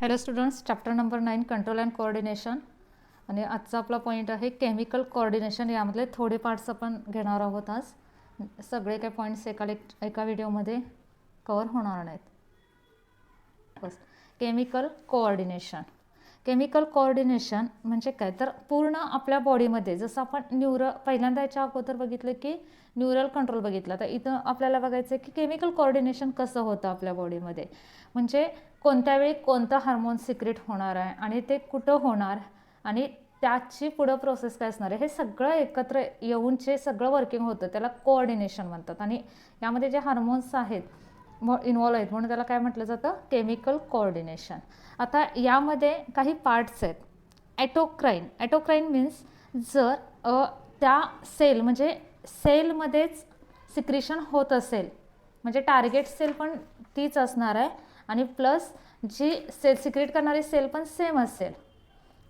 Hello students, chapter number 9 control and coordination. आणि आजचा आपला पॉईंट आहे केमिकल कोऑर्डिनेशन. यामधले थोडे पार्ट्स आपण घेणार आहोत. आज सगळे काही पॉईंट्स एका व्हिडिओमध्ये कवर होणार नाहीत. First, chemical coordination. Chemical coordination म्हणजे काय, तर पूर्ण आपल्या बॉडीमध्ये जसं आपण पहिल्यांदा याच्या अगोदर बघितलं की न्यूरल कंट्रोल बघितला, तर इथं आपल्याला बघायचं आहे की केमिकल कोऑर्डिनेशन कसं होतं आपल्या बॉडीमध्ये. म्हणजे कोणत्या वेळी कोणतं हार्मोन सिक्रेट होणार आहे आणि ते कुठं होणार आणि त्याची पुढं प्रोसेस काय असणार आहे, हे सगळं एकत्र येऊन जे सगळं वर्किंग होतं त्याला कोऑर्डिनेशन म्हणतात. आणि यामध्ये जे हार्मोन्स आहेत इन्व्हॉल्व आहेत म्हणून त्याला काय म्हटलं जातं, केमिकल कोऑर्डिनेशन. आता यामध्ये काही पार्ट्स आहेत. ॲटोक्राईन. ॲटोक्राईन मीन्स जर त्या सेल म्हणजे सेलमध्येच सिक्रेशन होत असेल, म्हणजे टार्गेट सेल पण तीच असणार आहे आणि प्लस जी सेल सिक्रेट करणारी सेल पण सेम असेल,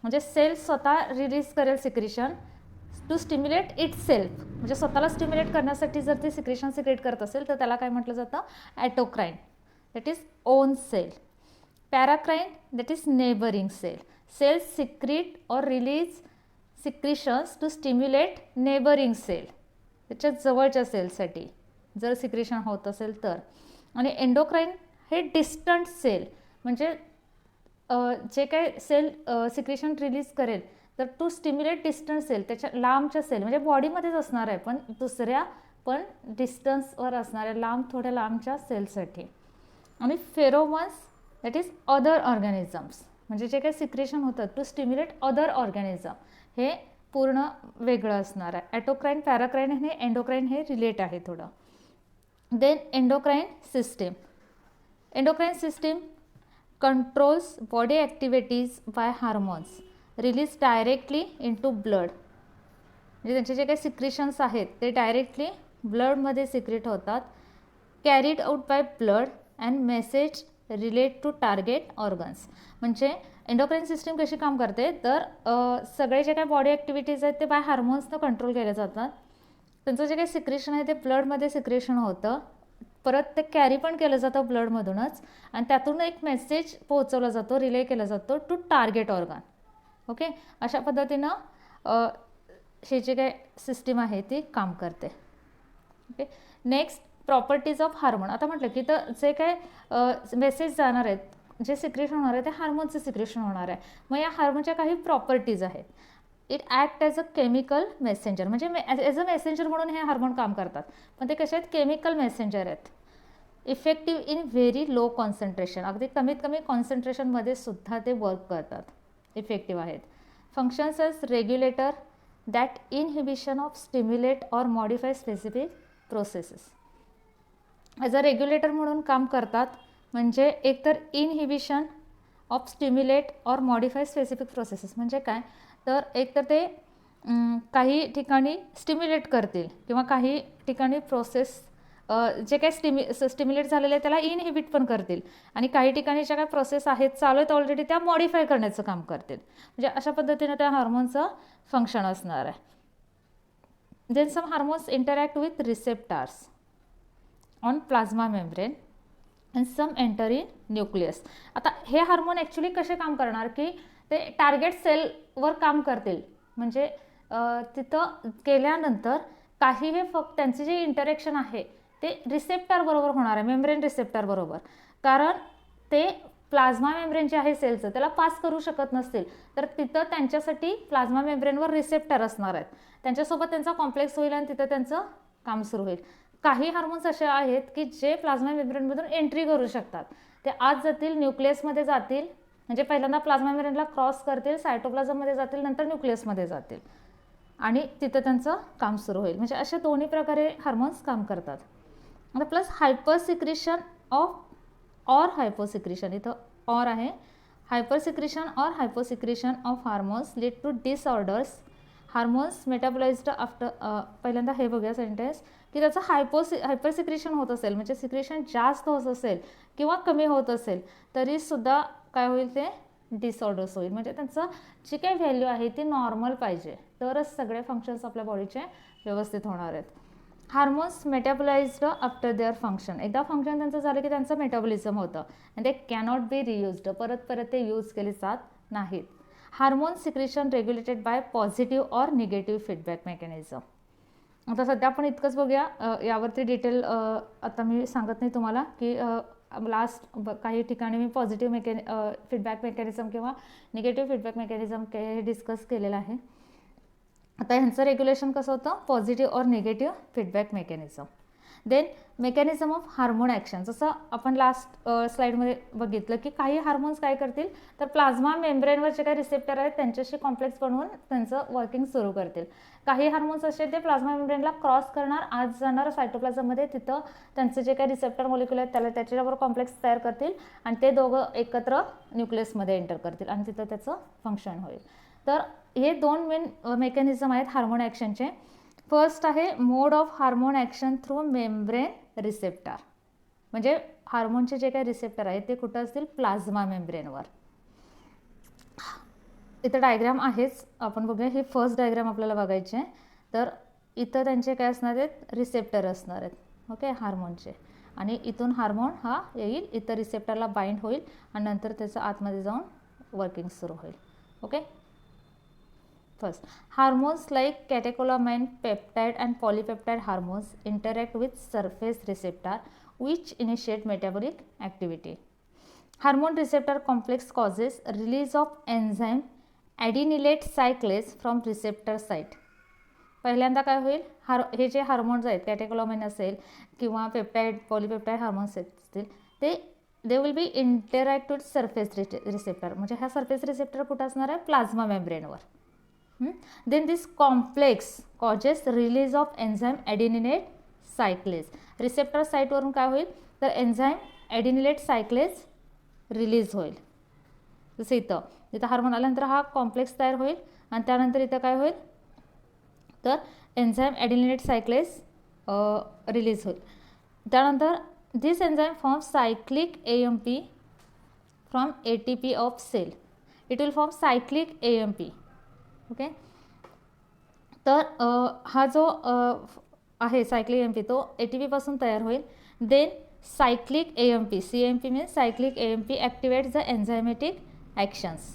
म्हणजे सेल स्वतः रिलीज करेल secretion to stimulate itself. म्हणजे स्वतःला स्टिम्युलेट करण्यासाठी जर ती सिक्रेशन सिक्रेट करत असेल तर त्याला काय म्हटलं जातं, autocrine. That is own cell. Paracrine that is neighbouring cell. Cell secrete or release secretions to stimulate neighbouring cell, त्याच्या जवळच्या सेलसाठी जर सिक्रेशन होत असेल तर. आणि एंडोक्राईन हे डिस्टंट सेल, म्हणजे जे काही सेल सिक्रेशन रिलीज करेल तर टू स्टिम्युलेट डिस्टन्स सेल, त्याच्या लांबच्या सेल म्हणजे बॉडीमध्येच असणार आहे पण दुसऱ्या पण डिस्टन्सवर असणाऱ्या थोड्या लांबच्या सेलसाठी. आणि फेरोमन्स दॅट इज अदर ऑर्गॅनिझम्स, म्हणजे जे काही सिक्रेशन होतं टू स्टिम्युलेट अदर ऑर्गॅनिझम, हे पूर्ण वेगळं असणार आहे. ॲटोक्राईन, पॅराक्राईन आणि एंडोक्राईन हे रिलेट आहे थोडं. Then endocrine system. Endocrine system controls body activities by hormones released directly into blood. म्हणजे त्यांचे जे काही सिक्रेशन्स आहेत ते डायरेक्टली ब्लडमध्ये सिक्रेट होतात. Carried out by blood and message relate to target organs. म्हणजे एंडोक्राईन सिस्टीम कशी काम करते, तर सगळे जे काही बॉडी ॲक्टिव्हिटीज आहेत ते बाय हार्मोन्सनं कंट्रोल केले जातात. त्यांचं जे काही सिक्रेशन आहे ते ब्लडमध्ये सिक्रेशन होतं, परत ते कॅरी पण केलं जातं ब्लडमधूनच आणि त्यातून एक मेसेज पोहोचवला जातो, रिले केला जातो टू टार्गेट ऑर्गन. ओके, अशा पद्धतीनं हे जे काय सिस्टीम आहे ती काम करते. Okay, next properties of hormone. आता म्हटलं की तर जे काय मेसेज जाणार आहेत, जे सिक्रेशन होणार आहे ते हार्मोनचं सिक्रेशन होणार आहे. मग या हार्मोनच्या काही प्रॉपर्टीज आहेत. It act as a chemical messenger, म्हणजे ॲज अ मेसेंजर म्हणून हे हार्मोन काम करतात, पण ते कसे आहेत, केमिकल मेसेंजर आहेत. Effective in very low concentration, अगदी कमीत कमी कॉन्सन्ट्रेशनमध्ये सुद्धा ते वर्क करतात, इफेक्टिव्ह आहेत. Functions as regulator that inhibition of stimulate or modify specific processes. As a regulator म्हणून काम करतात, म्हणजे एकतर inhibition of stimulate or modify specific processes म्हणजे काय, तर एकतर ते काही ठिकाणी स्टिम्युलेट करतील किंवा काही ठिकाणी प्रोसेस जे काही स्टिम्युलेट झालेले आहे त्याला इनहिबिट पण करतील आणि काही ठिकाणी ज्या काही प्रोसेस आहेत चालू आहेत ऑलरेडी त्या मॉडिफाय करण्याचं काम करतील. म्हणजे अशा पद्धतीनं त्या हार्मोनचं फंक्शन असणार आहे. Then some hormones interact with receptors on plasma membrane and some enter in nucleus. आता हे हार्मोन ॲक्च्युली कसे काम करणार की ते टार्गेट सेलवर काम करतील, म्हणजे तिथं केल्यानंतर काही हे फक्त त्यांचे जे इंटरॅक्शन आहे ते रिसेप्टर बरोबर होणार आहे, मेम्ब्रेन रिसेप्टर बरोबर. कारण ते प्लाझ्मा मेम्ब्रेन जे आहे सेलचं त्याला पास करू शकत नसतील तर तिथं त्यांच्यासाठी प्लाझ्मा मेम्ब्रेनवर रिसेप्टर असणार आहेत, त्यांच्यासोबत त्यांचा कॉम्प्लेक्स होईल आणि तिथं त्यांचं काम सुरू होईल. काही हार्मोन्स असे आहेत की जे प्लाझ्मा मेम्ब्रेनमधून एंट्री करू शकतात, ते आत जातील, न्यूक्लियसमध्ये जातील, म्हणजे पहिल्यांदा प्लाझ्मा मेम्ब्रेनला क्रॉस करतील, सायटोप्लाझममध्ये जातील, नंतर न्यूक्लियसमध्ये जातील आणि तिथं त्यांचं काम सुरू होईल. म्हणजे अशा दोन्ही प्रकारे हार्मोन्स काम करतात. आता प्लस हायपर सिक्रेशन ऑफ और हायपोसिक्रेशन, इथं और आहे, hyper secretion or hyposecretion of hormones lead to disorders. Hormones metabolised after, पहिल्यांदा हे बघूया सेंटेन्स की त्याचं हायपर सिक्रेशन होत असेल, म्हणजे सिक्रेशन जास्त होत असेल किंवा कमी होत असेल तरीसुद्धा काय होईल, ते डिसऑर्डर्स होईल. म्हणजे त्यांचं जी काही व्हॅल्यू आहे ती नॉर्मल पाहिजे तरच सगळे फंक्शन्स आपल्या बॉडीचे व्यवस्थित होणार आहेत. Hormones metabolised after their function. एकदा फंक्शन त्यांचं झालं की त्यांचं मेटाबॉलिझम होतं आणि ते कॅनॉट बी रियुज्ड, परत ते यूज केले जात नाहीत. Hormone secretion regulated by positive or negative feedback mechanism. आता सध्या आपण इतकंच बघूया. यावरती डिटेल आता मी सांगत नाही तुम्हाला की लास्ट काही ठिकाणी मी पॉझिटिव्ह फीडबॅक मेकॅनिझम किंवा निगेटिव्ह फीडबॅक मेकॅनिझम हे डिस्कस केलेलं आहे. आता ह्यांचं रेग्युलेशन कसं होतं, positive or negative feedback mechanism. Then mechanism of hormone action. जसं आपण लास्ट स्लाईडमध्ये बघितलं की काही हार्मोन्स काय करतील तर प्लाझ्मा मेम्ब्रेनवर जे काही रिसेप्टर आहेत त्यांच्याशी कॉम्प्लेक्स बनवून त्यांचं वर्किंग सुरू करतील. काही हार्मोन्स असे ते प्लाझ्मा मेम्ब्रेनला क्रॉस करणार, आत जाणार सायटोप्लाझममध्ये, तिथं त्यांचे जे काही रिसेप्टर मॉलिक्युल आहेत त्याच्याबरोबर कॉम्प्लेक्स तयार करतील आणि ते दोघं एकत्र न्यूक्लियसमध्ये एंटर करतील आणि तिथं त्याचं फंक्शन होईल. तर हे दोन मेन मेकॅनिझम आहेत हार्मोन ॲक्शनचे. फर्स्ट आहे mode of hormone action through membrane receptor. म्हणजे हार्मोनचे जे काही रिसेप्टर आहेत ते कुठं असतील, प्लाझ्मा मेम्ब्रेनवर. इथं डायग्राम आहेच, आपण बघूया. हे फर्स्ट डायग्राम आपल्याला बघायचे आहे. तर इथं त्यांचे काय असणार आहेत, रिसेप्टर असणार आहेत, ओके, हार्मोनचे. आणि इथून हार्मोन हा येईल, इथं रिसेप्टरला बाइंड होईल आणि नंतर त्याचं आतमध्ये जाऊन वर्किंग सुरू होईल. Okay. First, hormones like catecholamine, peptide and polypeptide hormones interact with surface receptor which initiate metabolic activity. Hormone receptor complex causes release of enzyme adenylate cyclase from receptor site. पहिल्यांदा काय होईल, हे जे हार्मोन्स आहेत, कॅटेकोलामाइन असेल किंवा पेप्टाइड पॉलीपेप्टाइड हार्मोन्स असतील, ते they will be interact with surface receptor. म्हणजे हा सरफेस रिसेप्टर कुठं असणार आहे, प्लाझ्मा मेम्ब्रेनवर. Then this complex causes release of enzyme adenylate cyclase. Receptor साईटवरून काय होईल तर एन्झाईम ॲडिनिलेट सायक्लेज रिलीज होईल. जसं इथं हार्मोन आल्यानंतर हा कॉम्प्लेक्स तयार होईल आणि त्यानंतर इथं काय होईल तर एन्झाईम ॲडिनिलेट सायक्लेज रिलीज होईल. त्यानंतर this enzyme form cyclic AMP from ATP of cell. It will form cyclic AMP. Okay. तर हा जो आहे सायक्लिक AMP तो ATP पासून तयार होईल. Then cyclic AMP, CAMP means cyclic AMP activate the enzymatic actions.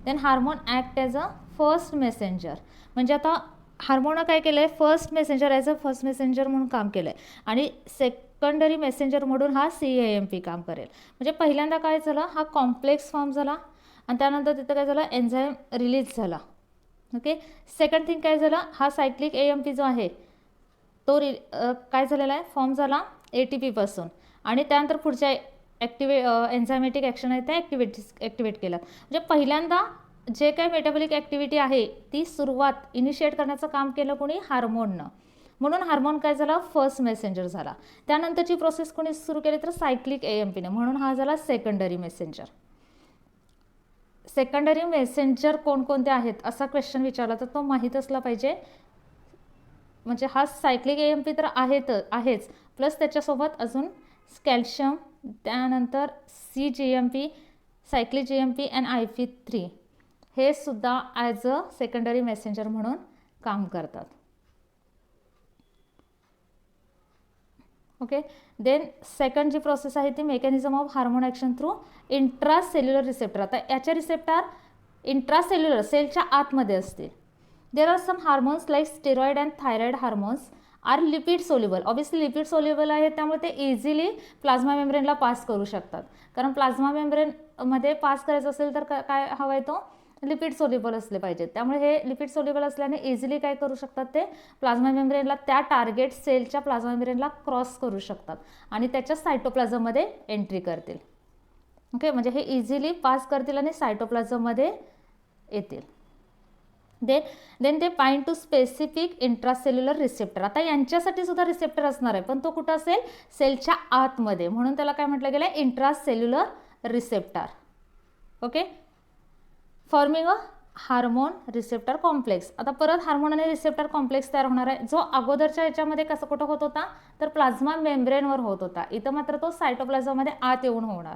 Then hormone act as a first messenger. म्हणजे आता हार्मोनं काय केलं आहे, first messenger as a first messenger म्हणून काम केलं आहे आणि सेकंडरी मेसेंजर म्हणून हा CAMP काम करेल. म्हणजे पहिल्यांदा काय झालं, हा कॉम्प्लेक्स फॉर्म झाला आणि त्यानंतर तिथं काय झालं, एन्झाईम रिलीज झाला. ओके. सेकंड थिंग काय झालं, हा सायक्लिक AMP जो आहे तो काय झालेला आहे, फॉर्म झाला ATP पासून आणि त्यानंतर पुढच्या एन्झायमॅटिक ॲक्शन आहे त्या ॲक्टिवेट केलं. म्हणजे पहिल्यांदा जे काही मेटाबॉलिक ॲक्टिव्हिटी आहे ती सुरुवात इनिशिएट करण्याचं काम केलं कोणी, हार्मोननं. म्हणून हार्मोन काय झाला, फर्स्ट मेसेंजर झाला. त्यानंतरची प्रोसेस कोणी सुरू केली तर सायक्लिक AMPने, म्हणून हा झाला सेकंडरी मेसेंजर. सेकंडरी मेसेंजर कोणकोणते आहेत असा क्वेश्चन विचारला तर तो माहीत असला पाहिजे. म्हणजे हा सायक्लिक AMP तर आहेच, प्लस त्याच्यासोबत अजून कॅल्शियम, त्यानंतर CGMP, cyclic GMP and IP3 हे सुद्धा ॲज अ सेकंडरी मेसेंजर म्हणून काम करतात. ओके. देन सेकंड जी प्रोसेस आहे ती mechanism of hormone action through intracellular receptor. आता याचे रिसेप्टर इंट्रासेल्युलर सेलच्या आतमध्ये असतील. There are some hormones like steroid and thyroid hormones are lipid soluble. Obviously lipid soluble आहे त्यामुळे ते इझिली प्लाझ्मा मेम्ब्रेनला पास करू शकतात. कारण प्लाझ्मा मेम्ब्रेनमध्ये पास करायचं असेल तर काय हवं आहे, तो लिपिड सोल्युबल असले पाहिजेत. त्यामुळे हे लिपिड सोल्युबल असल्याने इझिली काय करू शकतात, ते प्लाझ्मा मेम्ब्रेनला, त्या टार्गेट सेलच्या प्लाझ्मा मेम्ब्रेनला क्रॉस करू शकतात आणि त्याच्या सायटोप्लाझममध्ये एंट्री करतील. ओके. म्हणजे हे इझिली पास करतील आणि सायटोप्लाझममध्ये येतील. देन ते bind to specific intracellular receptor. आता यांच्यासाठी सुद्धा रिसेप्टर असणार आहे पण तो कुठं असेल, सेलच्या आतमध्ये, म्हणून त्याला काय म्हटलं गेलं, intracellular receptor. Okay. Forming a hormone receptor complex. आता परत हार्मोन आणि रिसेप्टर कॉम्प्लेक्स तयार होणार आहे, जो अगोदरच्या याच्यामध्ये कसं कुठं होत होता तर प्लाझ्मा मेम्ब्रेनवर होत होता. इथं मात्र तो सायटोप्लाझममध्ये आत येऊन होणार.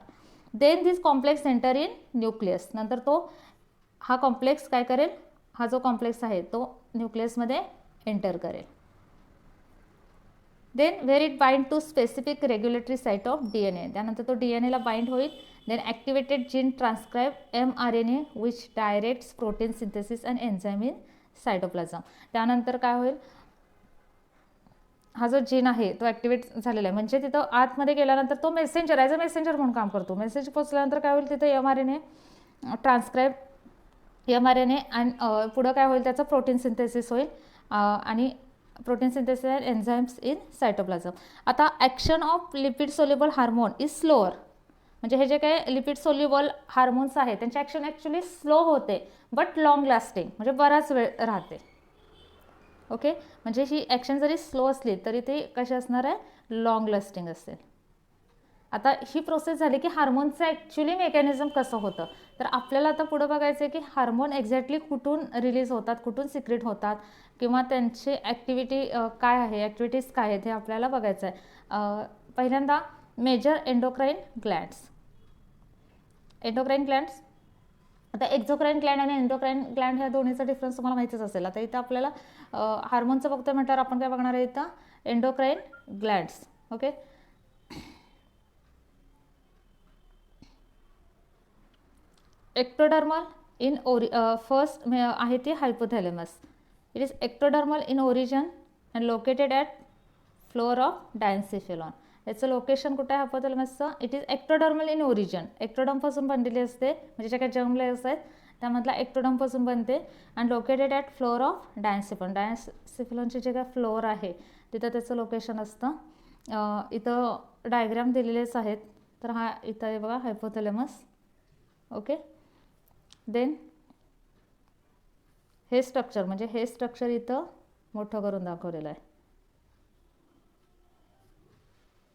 Then this complex enter in nucleus. नंतर तो हा कॉम्प्लेक्स काय करेल, हा जो कॉम्प्लेक्स आहे तो न्यूक्लियसमध्ये एंटर करेल. Then where it bind to specific regulatory site of DNA, त्यानंतर तो DNA ला बाइंड होईल. Then activated gene transcribe mRNA which directs protein synthesis and enzyme in cytoplasm. त्यानंतर काय होईल, हा जो जीन आहे तो ॲक्टिवेट झालेला आहे, म्हणजे तिथं आतमध्ये गेल्यानंतर तो मेसेंजर ॲज अ मेसेंजर म्हणून काम करतो. मेसेज पोचल्यानंतर काय होईल, तिथं mRNA ट्रान्सक्राईब mRNA आणि पुढं काय होईल, त्याचं प्रोटीन सिंथेसिस होईल आणि protein synthesis and enzymes in cytoplasm. आता action of lipid soluble hormone is slower, म्हणजे हे जे काही लिपिड सोल्युबल हार्मोन्स आहेत त्यांची ॲक्शन ॲक्च्युली स्लो होते बट लॉंग लास्टिंग, म्हणजे बराच वेळ राहते. ओके, म्हणजे ही ॲक्शन जरी स्लो असली तरी ती कशी असणार आहे, लॉंग लास्टिंग असेल. आता ही प्रोसेस झाली की हार्मोनचं ॲक्च्युली मेकॅनिझम कसं होतं, तर आपल्याला आता पुढं बघायचं आहे की हार्मोन एक्झॅक्टली कुठून रिलीज होतात, कुठून सिक्रेट होतात, किंवा त्यांची ॲक्टिव्हिटी काय आहे, ॲक्टिव्हिटीज काय आहेत हे आपल्याला बघायचं आहे. पहिल्यांदा major endocrine glands. Endocrine glands, आता एक्झोक्राईन ग्लँड आणि एंडोक्राईन ग्लँड ह्या दोन्हीचा डिफरन्स तुम्हाला माहितीच असेल. आता इथं आपल्याला हार्मोनचं बघतोय म्हटल्यावर आपण काय बघणार आहे, इथं endocrine glands. Okay, ectodermal in first आहे ती hypothalamus. It is ectodermal in origin and located at floor of diencephalon. याचं लोकेशन कुठं आहे हायपोथॅलेमसचं, it is ectodermal in origin, एक्टोडमपासून बनलेली असते, म्हणजे ज्या काही जर्म लेयर्स आहेत त्यामधला एक्टोडमपासून बनते. And located at floor of diencephalon, डायन्सिफिलॉनचे जे काय फ्लोअर आहे तिथं त्याचं लोकेशन असतं. इथं डायग्राम दिलेलेच आहेत, तर हा इथं आहे बघा हायपोथॅलेमस. ओके, देन हे स्ट्रक्चर, म्हणजे हे स्ट्रक्चर इथं मोठं करून दाखवलेलं आहे.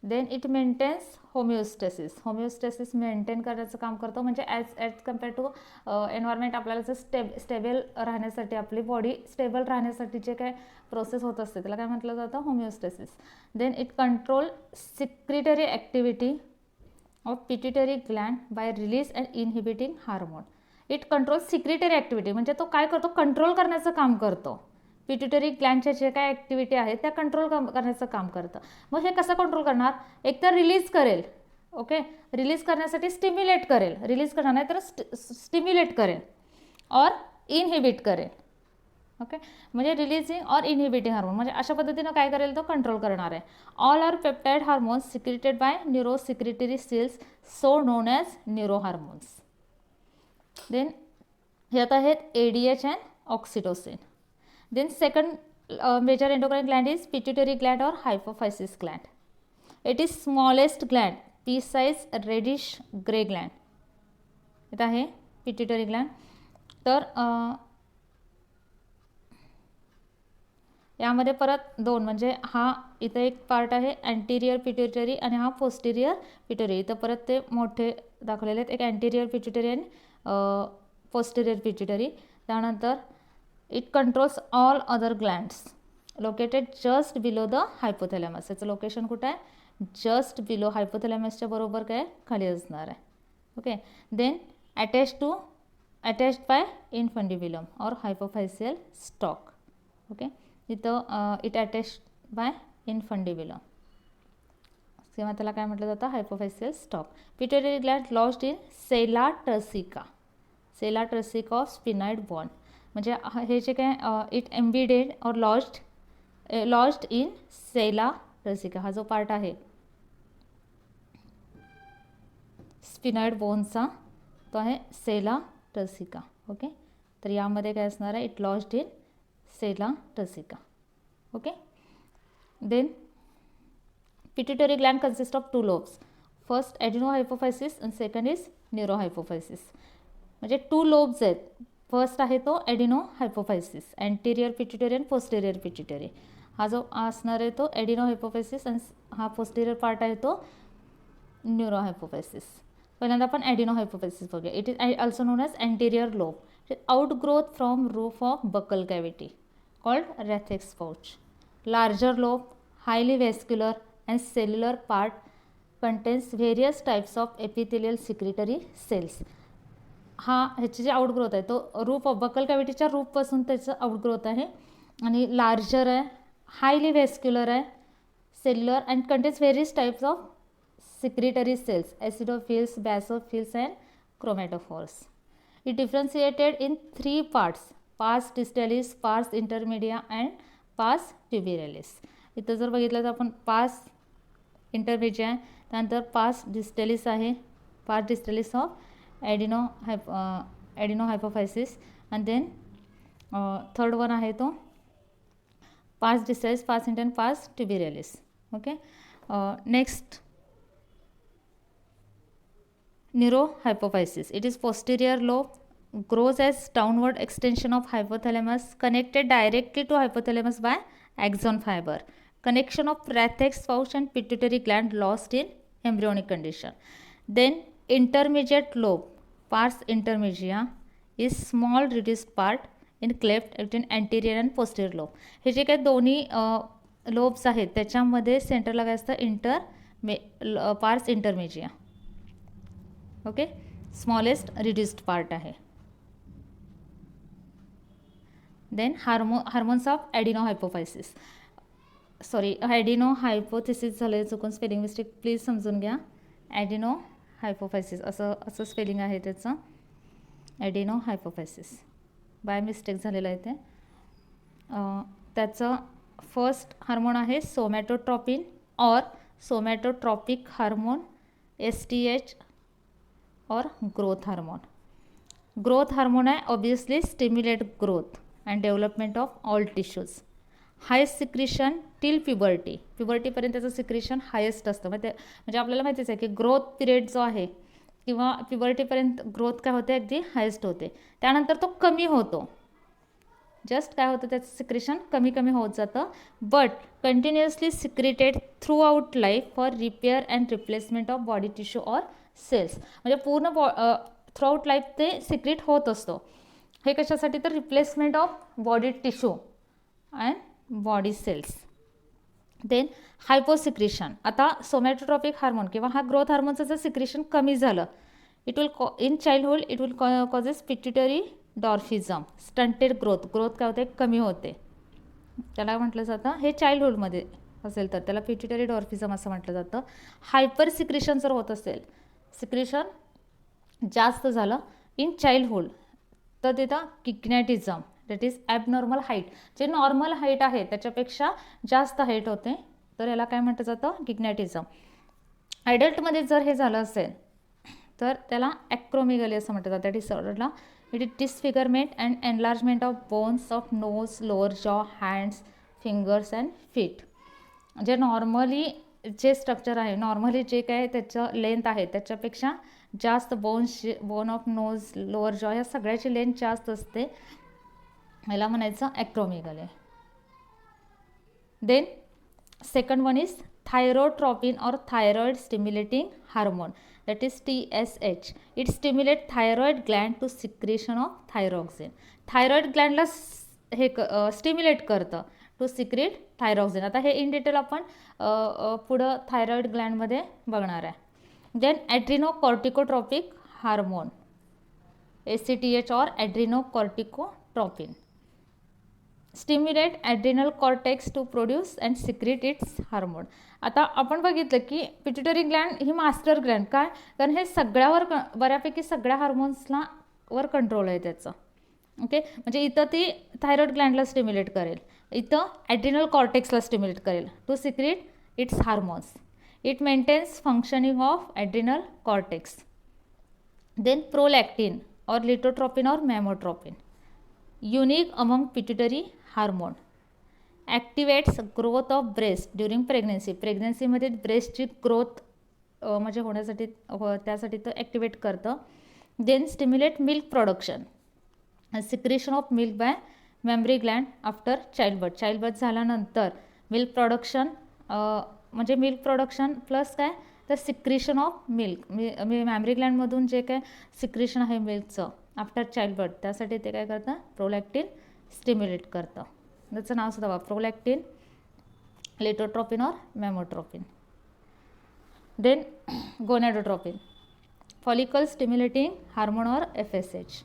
Then it maintains homeostasis, homeostasis maintain करण्याचं काम करतो, म्हणजे ॲज कम्पेअर टू एन्व्हायरमेंट आपल्याला जर स्टेबल राहण्यासाठी, आपली बॉडी स्टेबल राहण्यासाठी जे काय प्रोसेस होत असते त्याला काय म्हटलं जातं, homeostasis. Then it control secretory activity of pituitary gland by release and inhibiting hormone. It control secretory activity, म्हणजे तो काय करतो, कंट्रोल करण्याचं काम करतो. पिट्युटरी ग्लँडच्या जे काय ॲक्टिव्हिटी आहेत त्या कंट्रोल करण्याचं काम करतं. मग हे कसं कंट्रोल करणार, एक तर रिलीज करेल. ओके, रिलीज करण्यासाठी स्टिम्युलेट करेल, रिलीज करणार नाही तर स्टिम्युलेट करेल और इनहिबिट करेल. ओके, म्हणजे रिलीजिंग और इनहिबिटिंग हार्मोन, म्हणजे अशा पद्धतीनं काय करेल, तो कंट्रोल करणार आहे. All are peptide hormones secreted by neurosecretory cells so known as neurohormones. Then हे आता आहेत ADH and oxytocin. Then second major endocrine gland is pituitary gland or hypophysis gland. It is smallest gland, pea size reddish gray gland. इथं आहे pituitary gland. तर यामध्ये परत दोन, म्हणजे हा इथं एक पार्ट आहे अँटिरियर पिट्युटरी आणि हा पोस्टिरियर पिट्युटरी. इथं परत ते मोठे दाखवलेले आहेत, एक अँटिरियर पिट्युटरी आणि पोस्टिरियर पिट्युटरी. त्यानंतर it controls all other glands located just below the hypothalamus. याचं लोकेशन कुठं आहे, जस्ट बिलो हायपोथॅलेमसच्या बरोबर काय खाली असणार आहे. Okay, then attached by infundibulum or hypophyseal stalk. Okay, इथं इट अटॅच्ड बाय इनफंडिब्युलम किंवा त्याला काय म्हटलं जातं, hypophyseal stalk. Pituitary gland lodged in sella turcica, sella turcica of sphenoid bone, म्हणजे हे जे काय it embedded or lodged in sella turcica. हा जो पार्ट आहे स्पिनाइड बोनचा तो आहे सेला टर्सिका. ओके, तर यामध्ये काय असणार आहे, it lodged in sella turcica. Okay, then pituitary gland consist of 2 lobes. First adenohypophysis आणि सेकंड इज न्यूरोहायपोफायसिस. म्हणजे 2 lobes आहेत. फर्स्ट आहे तो ॲडिनोहायपोफायसिस, अँटिरियर पिट्युटरी आणि पोस्टेरियर पिट्युटरी. हा जो असणार आहे तो ॲडिनोहायपोफायसिस आणि हा पोस्टेरियर पार्ट आहे तो न्यूरोहायपोफायसिस. पहिल्यांदा आपण ॲडिनोहायपोफायसिस बघूया. It is also known as anterior lobe, outgrowth from roof of buccal cavity called Rathke's pouch. Larger lobe, highly vascular and cellular part contains various types of epithelial secretory cells. हा ह्याची जे outgrowth आहे तो रूप of buccal कॅव्हिटीच्या रूपपासून त्याचं outgrowth आहे आणि लार्जर आहे, हायली व्हेस्क्युलर आहे, cellular and contains various types of secretory cells, acidophils, basophils and chromatophores. It differentiated in 3 parts, pars distalis, pars intermedia and pars tuberalis. इथं जर बघितलं तर आपण pars intermedia आहे, त्यानंतर pars distalis आहे, pars distalis of adenohypophysis and then third one आहे तो pars distalis, pars inter and pars tuberalis. Okay, next neurohypophysis. It is posterior lobe, grows as downward extension of hypothalamus, connected directly to hypothalamus by axon fiber. Connection of Prathex pouch and pituitary gland lost in embryonic condition. Then intermediate lobe, pars intermedia, is small reduced part in cleft between anterior and posterior lobe. हे जे काही दोन्ही lobes आहेत त्याच्यामध्ये सेंटरला काय असतं पार्स इंटरमेजिया. ओके, स्मॉलेस्ट रिड्युस्ड पार्ट आहे. देन हार्मोन्स ऑफ ॲडिनोहायपोफायसिस, सॉरी ॲडिनोहायपोथिसिस झालं, चुकून स्पेलिंग मिस्टेक प्लीज समजून घ्या. ॲडिनोहायपोफायसिस असं स्पेलिंग आहे त्याचं, ॲडिनोहायपोफायसिस बाय मिस्टेक झालेलं आहे ते. त्याचं फर्स्ट हार्मोन आहे somatotropin or somatotropic hormone, STH or growth hormone. Growth hormone आहे obviously stimulate growth and development of all tissues. Highest secretion till puberty, प्युबर्टीपर्यंत त्याचं सिक्रिशन हायेस्ट असतं. म्हणजे आपल्याला माहितीच आहे की ग्रोथ पिरियड जो आहे किंवा प्युबर्टीपर्यंत ग्रोथ काय होते, अगदी हायेस्ट होते. त्यानंतर तो कमी होतो, जस्ट काय होतं त्याचं सिक्रेशन कमी कमी होत जातं. But continuously secreted throughout life for repair and replacement of body tissue or cells. म्हणजे पूर्ण थ्रू आउट लाईफ ते सिक्रेट होत असतो. हे कशासाठी, तर replacement of body tissue and body cells. Then hyposecretion. आता सोमॅटोट्रॉपिक हार्मोन किंवा हा ग्रोथ हार्मोनचं जर सिक्रेशन कमी झालं, it will in childhood it will causes pituitary dwarfism, stunted growth काय होते, कमी होते. त्याला म्हटलं जातं, हे चाइल्डहुडमध्ये असेल तर त्याला पिट्युटरी डॉर्फिझम असं म्हटलं जातं. हायपर सिक्रेशन जर होत असेल, सिक्रेशन जास्त झालं इन चाइल्डहुड, तर तिथं किग्नॅटिझम, दॅट इज ॲबनॉर्मल हाईट. जे नॉर्मल हाईट आहे त्याच्यापेक्षा जास्त हाईट होते, तर याला काय म्हटलं जातं, किग्नॅटिझम. ॲडल्टमध्ये जर हे झालं असेल तर त्याला ॲक्रोमेगाली असं म्हटलं जातं. डिसऑर्डरला it is disfigurement and enlargement of bones of nose, lower jaw, hands, fingers and feet. जे नॉर्मली जे स्ट्रक्चर आहे, नॉर्मली जे काय त्याचं लेंथ आहे त्याच्यापेक्षा जास्त बोन ऑफ नोज, लोअर जॉ या सगळ्याची लेंथ जास्त असते, याला म्हणायचं ॲक्रोमेगाली. देन सेकंड वन इज थायरोट्रॉपिन और thyroid stimulating hormone, that is TSH. It stimulates thyroid gland to secretion of thyroxine. Thyroid ग्लँडला हे स्टिम्युलेट करतं टू सिक्रेट थायरॉक्सिन. आता हे इन डिटेल आपण पुढं थायरॉइड ग्लँडमध्ये बघणार आहे. Then ॲड्रिनोकॉर्टिकोट्रॉपिक hormone, ACTH or adrenocorticotropin stimulate adrenal cortex to produce and secrete its hormone. आता आपण बघितलं की पिट्युटरी ग्लँड ही मास्टर ग्लँड, काय, कारण हे सगळ्यावर बऱ्यापैकी सगळ्या हार्मोन्सला वर कंट्रोल आहे त्याचं. ओके, म्हणजे इथं ती थायरॉइड ग्लँडला स्टिम्युलेट करेल, इथं ॲड्रिनल कॉर्टेक्सला स्टिम्युलेट करेल to secrete its hormones. It maintains functioning of adrenal cortex. Then prolactin or luteotropin or mammotropin, unique among pituitary hormone, activates growth of breast during pregnancy. प्रेग्नन्सीमध्ये ब्रेस्टची growth म्हणजे होण्यासाठी त्यासाठी तो ॲक्टिवेट करतं. Then stimulate milk production, secretion of milk by mammary gland after childbirth. Childbirth झाल्यानंतर milk production, म्हणजे milk production plus काय, तर सिक्रेशन ऑफ मिल्क, मेमरी ग्लँडमधून जे काय सिक्रेशन आहे मिल्कचं आफ्टर चाइल्डबर्थ, त्यासाठी ते काय करतं, प्रोलॅक्टिन स्टिम्युलेट करतं. त्याचं नाव सुद्धा prolactin, luteotropin or mammotropin. Then gonadotropin, follicle stimulating hormone or FSH.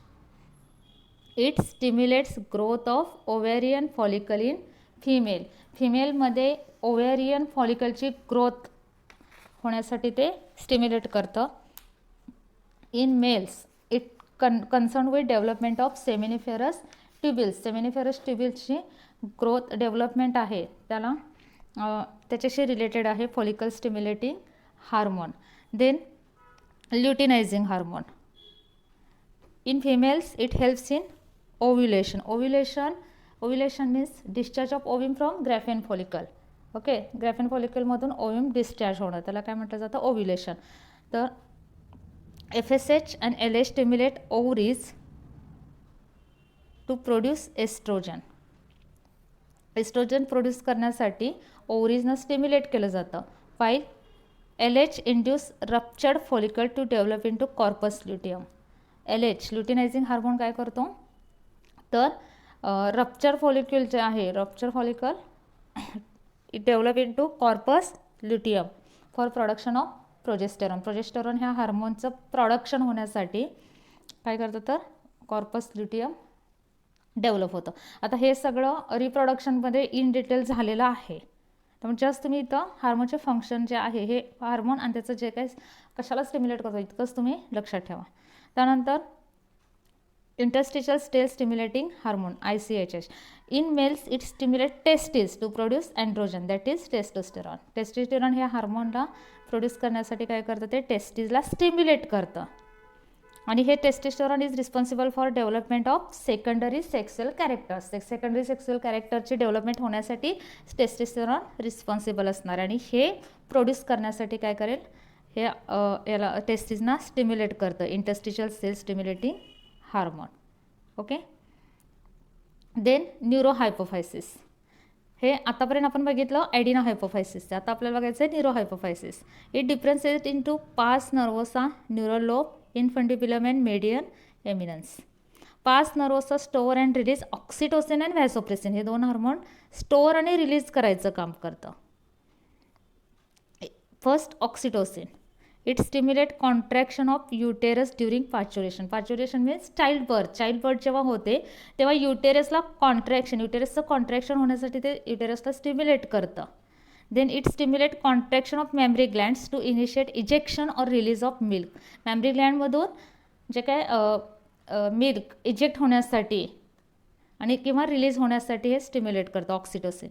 It stimulates growth of ovarian follicle in फिमेलमध्ये ओव्हेरियन फॉलिकलची ग्रोथ होण्यासाठी ते स्टिम्युलेट करतं. In males it concern with development of seminiferous tubules. Seminiferous ट्युबिल्सची growth development आहे त्याला त्याच्याशी related आहे follicle stimulating hormone. Then luteinising hormone. In females it helps in ovulation. Ovulation means discharge of ovum from Graafian follicle. Okay, Graafian फॉलिकलमधून ovum discharge होणं त्याला काय म्हटलं जातं, ओव्युलेशन. तर FSH and LH stimulate ovaries to produce oestrogen. Oestrogen produce करण्यासाठी ओव्हरीजनं stimulate केलं जातं. फाईल LH induce ruptured follicle to develop into corpus luteum. LH luteinising hormone काय करतो, तर रप्चर फॉलिक्युल जे आहे, rupture follicle it develop into corpus luteum for production of progesterone. Progesterone ह्या हार्मोनचं प्रोडक्शन होण्यासाठी काय करतं, तर कॉर्पस ल्युटियम डेव्हलप होतं. आता हे सगळं रिप्रोडक्शनमध्ये इन डिटेल झालेलं आहे. त्यामुळे जस्ट तुम्ही इथं हार्मोनचे फंक्शन जे आहे हे हार्मोन आणि त्याचं जे काही कशाला स्टिम्युलेट करतो इतकंच तुम्ही लक्षात ठेवा. त्यानंतर interstitial cell stimulating hormone ICHH. In males it stimulate testis to produce androgen that is testosterone. Testosterone हे हार्मोनला प्रोड्यूस करण्यासाठी काय करतं, ते टेस्टिसला स्टिम्युलेट करतं. आणि हे testosterone is responsible for development of secondary sexual characters. Secondary sexual कॅरेक्टरची डेव्हलपमेंट होण्यासाठी टेस्टोस्टेरॉन रिस्पॉन्सिबल असणार आणि हे प्रोड्यूस करण्यासाठी काय करेल, हे याला टेस्टिसना स्टिम्युलेट करतं. Interstitial cell stimulating hormone. Okay. Then neurohypophysis. हे आतापर्यंत आपण बघितलं ॲडिनो हायपोफायसिस. आता आपल्याला बघायचं आहे neurohypophysis. It differentiate into pars nervosa, neural lobe, infundibulum and median eminence. Pars nervosa store and release oxytocin and vasopressin. हे दोन हार्मोन स्टोअर आणि रिलीज करायचं काम करतं. First oxytocin. It stimulate contraction of uterus during parturition. Parturition means child birth जेव्हा होते तेव्हा युटेरसला युटेरसचं कॉन्ट्रॅक्शन होण्यासाठी ते युटेरसला स्टिम्युलेट करतं. Then it stimulate contraction of mammary glands to initiate ejection or release of milk. Memory ग्लँडमधून जे काय मिल्क इजेक्ट होण्यासाठी आणि किंवा रिलीज होण्यासाठी हे स्टिम्युलेट करतं oxytocin.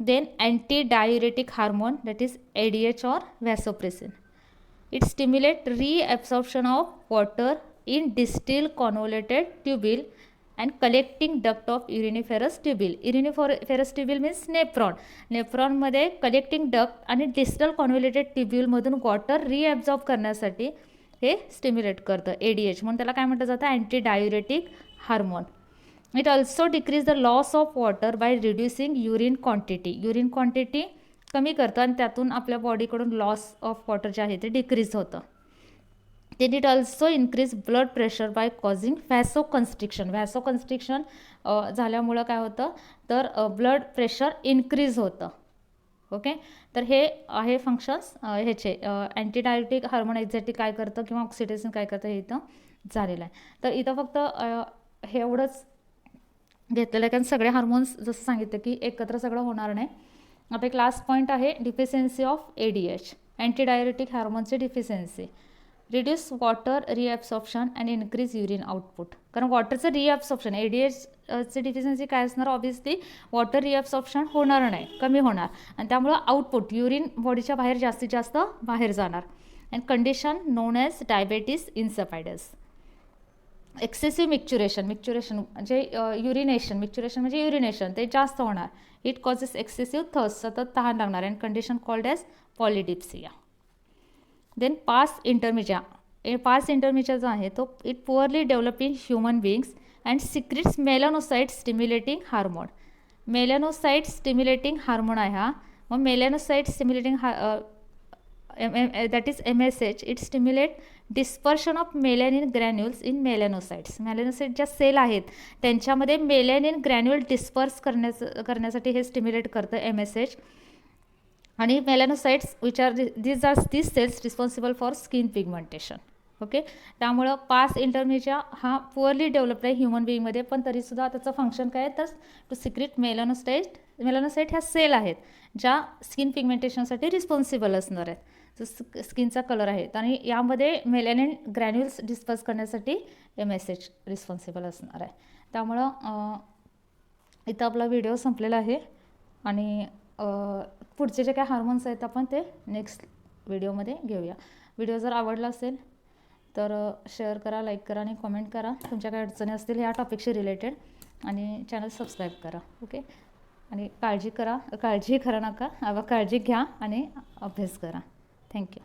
Then antidiuretic hormone that is ADH or vasopressin. It stimulates reabsorption of water in distal convoluted tubule and collecting duct of uriniferous tubule. Uriniferous tubule means nephron. नेफ्रॉनमध्ये collecting duct आणि distal convoluted ट्युब्यूलमधून water reabsorb करण्यासाठी हे stimulate करतं ADH. म्हणून त्याला काय म्हटलं जातं, anti diuretic hormone. It also decrease the loss of water by reducing urine quantity. Urine quantity कमी करतं आणि त्यातून आपल्या बॉडीकडून लॉस ऑफ वॉटर जे आहे ते डिक्रीज होतं. Then it also increase blood pressure by causing vasoconstriction. Vasoconstriction झाल्यामुळं काय होतं, तर ब्लड प्रेशर इन्क्रीज होतं. ओके. तर हे आहे फंक्शन्स ह्याचे. अँटीडायरेटिक हार्मोन एक्झॅक्टली काय करतं किंवा ऑक्सिडेशन काय करतं हे इथं झालेलं आहे. तर इथं फक्त हे एवढंच घेतलेलं आहे कारण सगळे हार्मोन्स जसं सांगितलं की एकत्र सगळं होणार नाही. आता एक लास्ट पॉईंट आहे डिफिशियन्सी ऑफ ADH. अँटीडायरेटिक हार्मोनची deficiency. Reduce water reabsorption and increase urine output. कारण वॉटरचं रिॲब्सॉर्प्शन ADHची डिफिशियन्सी काय असणार, ऑब्व्हियसली वॉटर रिॲब्सॉर्प्शन होणार नाही, कमी होणार आणि त्यामुळं आउटपुट युरिन बॉडीच्या बाहेर जास्तीत जास्त बाहेर जाणार. And condition known as diabetes insipidus. Excessive micturition म्हणजे मिक्च्युरेशन म्हणजे युरिनेशन ते जास्त होणार. इट कॉजेस एक्सेसिव्ह थर्स्ट, सतत तहान लागणार. And condition called as polydipsia. Then pars intermedia जो आहे तो it poorly develop in human beings and secretes melanocyte stimulating hormone. Melanocyte stimulating hormone आहे हा. मग melanocyte stimulating that is MSH. It stimulate dispersion of melanin granules in melanocytes. मेलॅनोसाइट ज्या sale आहेत त्यांच्यामध्ये melanin granule disperse करण्यासाठी हे stimulate करतं MSH. आणि melanocytes which are these cells responsible for skin pigmentation. Okay. त्यामुळं पास इंटरमिजिया हा poorly developed आहे ह्युमन बिईंगमध्ये, पण तरीसुद्धा त्याचं फंक्शन काय आहे तर टू सिक्रेट मेलॅनोसाइट ह्या सेल आहेत ज्या स्किन पिगमेंटेशनसाठी रिस्पॉन्सिबल असणार आहेत, जो स्किनचा कलर आहे, आणि यामध्ये मेलॅनिन ग्रॅन्युल्स डिस्पर्स करण्यासाठी MSH रिस्पॉन्सिबल असणार आहे. त्यामुळं इथं आपला व्हिडिओ संपलेला आहे आणि पुढचे जे काय हार्मोन्स आहेत आपण ते नेक्स्ट व्हिडिओमध्ये घेऊया. व्हिडिओ जर आवडला असेल तर शेअर करा, लाईक करा आणि कमेंट करा. तुमच्या काही अडचणी असतील या टॉपिकशी रिलेटेड, आणि चॅनल सबस्क्राईब करा. ओके. आणि काळजी करा नका, काळजी घ्या आणि अभ्यास करा. थँक्यू.